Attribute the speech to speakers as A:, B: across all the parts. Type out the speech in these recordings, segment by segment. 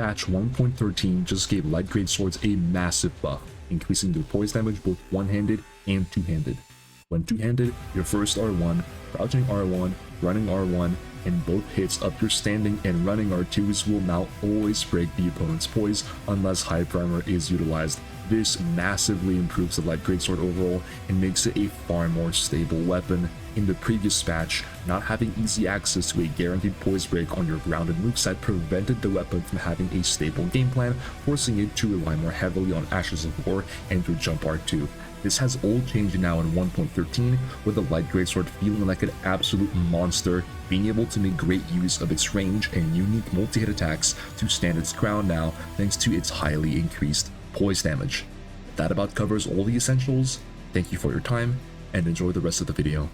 A: Patch 1.13 just gave light greatswords a massive buff, increasing their poise damage both one-handed and two-handed. When two-handed, your first R1, crouching R1, running R1, and both hits up your standing and running R2s will now always break the opponent's poise unless high primer is utilized. This massively improves the light greatsword overall and makes it a far more stable weapon. In the previous patch, not having easy access to a guaranteed poise break on your grounded moveset prevented the weapon from having a stable game plan, forcing it to rely more heavily on Ashes of War and your jump R2. This has all changed now in 1.13, with the light greatsword feeling like an absolute monster, being able to make great use of its range and unique multi-hit attacks to stand its ground now thanks to its highly increased poise damage. That about covers all the essentials. Thank you for your time and enjoy the rest of the video.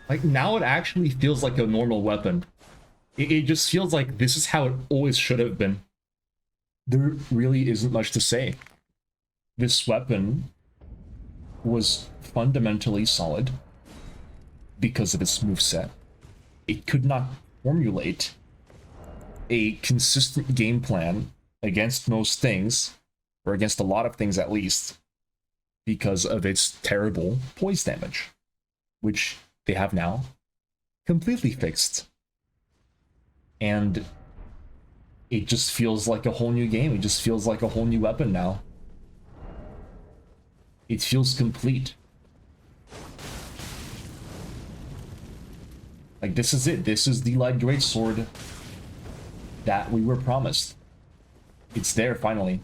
A: Like, now it actually feels like a normal weapon. It just feels like this is how it always should have been. There really isn't much to say. This weapon was fundamentally solid because of its moveset. It could not formulate a consistent game plan against most things, or against a lot of things at least, because of its terrible poise damage, which they have now completely fixed. And it just feels like a whole new game. It just feels like a whole new weapon now. It feels complete. Like, this is it. This is the light greatsword that we were promised. It's there finally.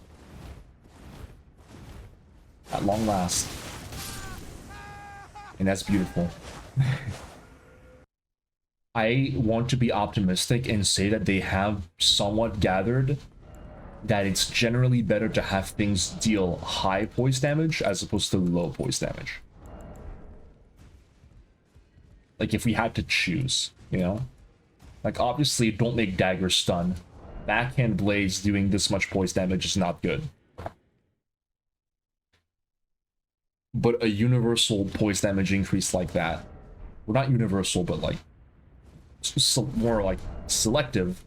A: At long last. And that's beautiful. I want to be optimistic and say that they have somewhat gathered that it's generally better to have things deal high poise damage as opposed to low poise damage. Like, if we had to choose, you know? Like, obviously, don't make daggers stun. Backhand blades doing this much poise damage is not good. But a universal poise damage increase like that, well, not universal, but like more like selective,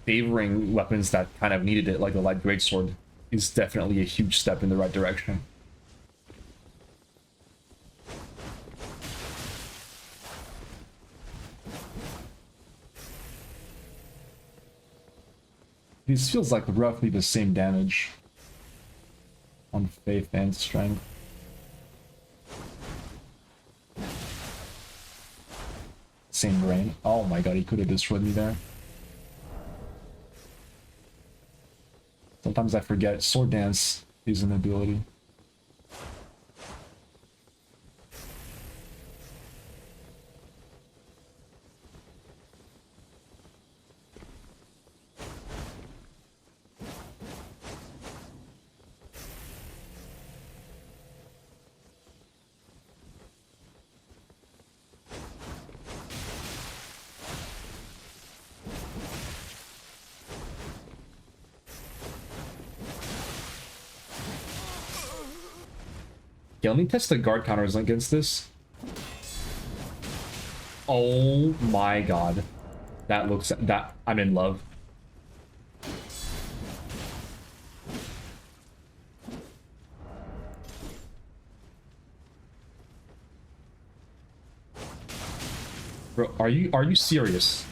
A: favoring weapons that kind of needed it, like the light greatsword, is definitely a huge step in the right direction. This feels like roughly the same damage on faith and strength. Same brain. Oh my god, he could have destroyed me there. Sometimes I forget sword dance is an ability. Yeah, let me test the guard counters against this. Oh my god. That looks... that... I'm in love. Bro, are you serious?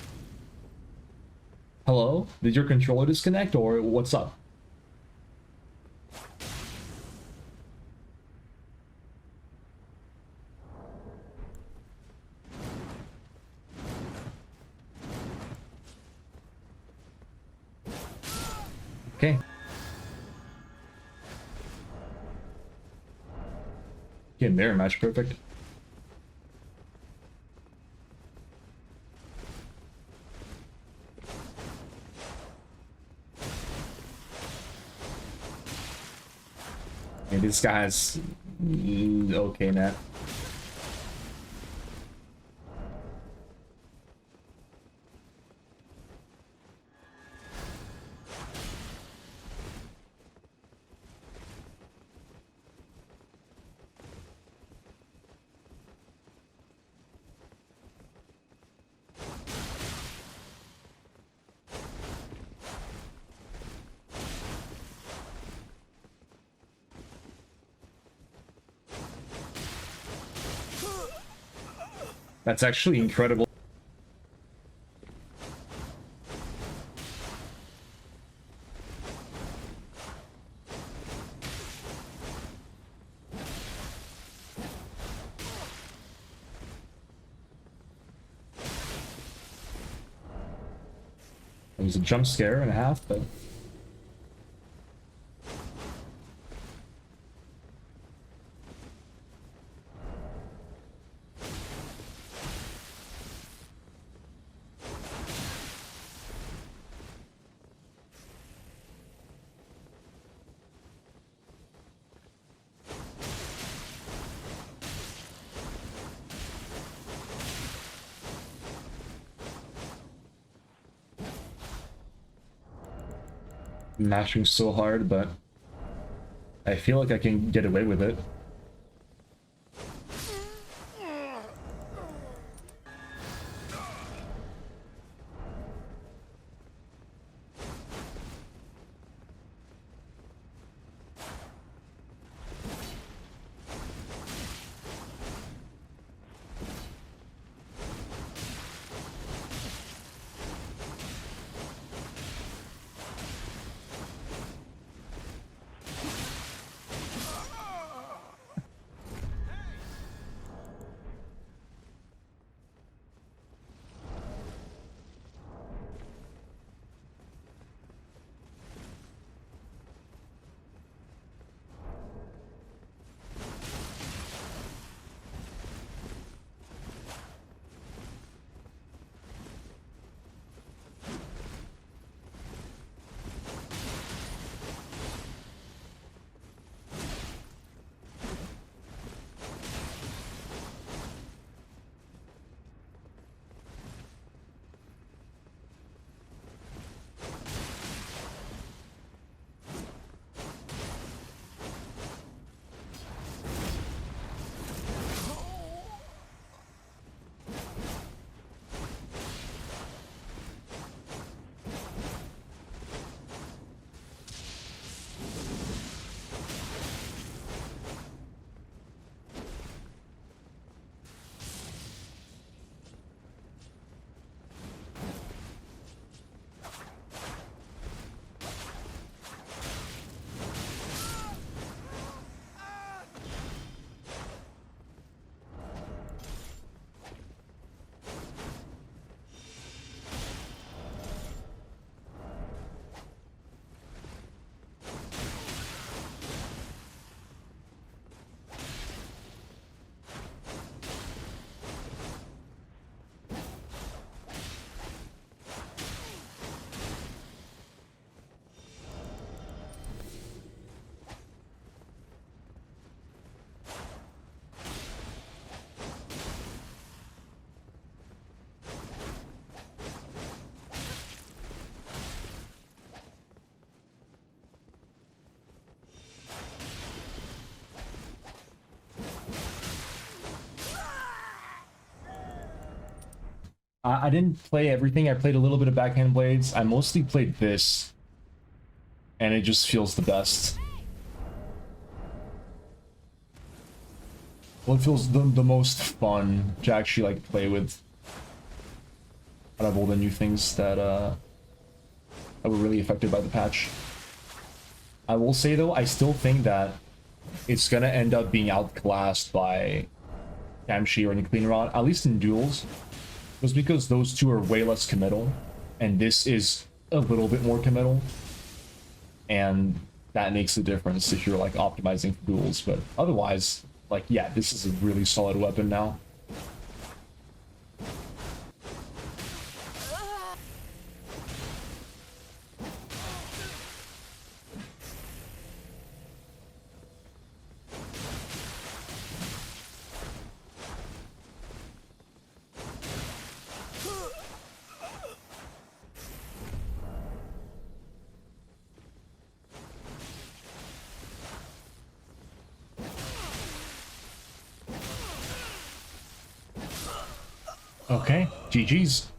A: Hello? Did your controller disconnect or what's up? Okay. Yeah, mirror match, perfect. And this guy's okay, Nat. That's actually incredible. It was a jump scare and a half, but mashing so hard, but I feel like I can get away with it. I didn't play everything. I played a little bit of Backhand Blades. I mostly played this, and it just feels the best. Well, it feels the most fun to actually like play with. out of all the new things that were really affected by the patch. I will say though, I still think that it's gonna end up being outclassed by Kamshi or Cleanrod, at least in duels, just because those two are way less committal, and this is a little bit more committal, and that makes a difference if you're like optimizing for duels. But otherwise, like, yeah, this is a really solid weapon now. Okay, GG's.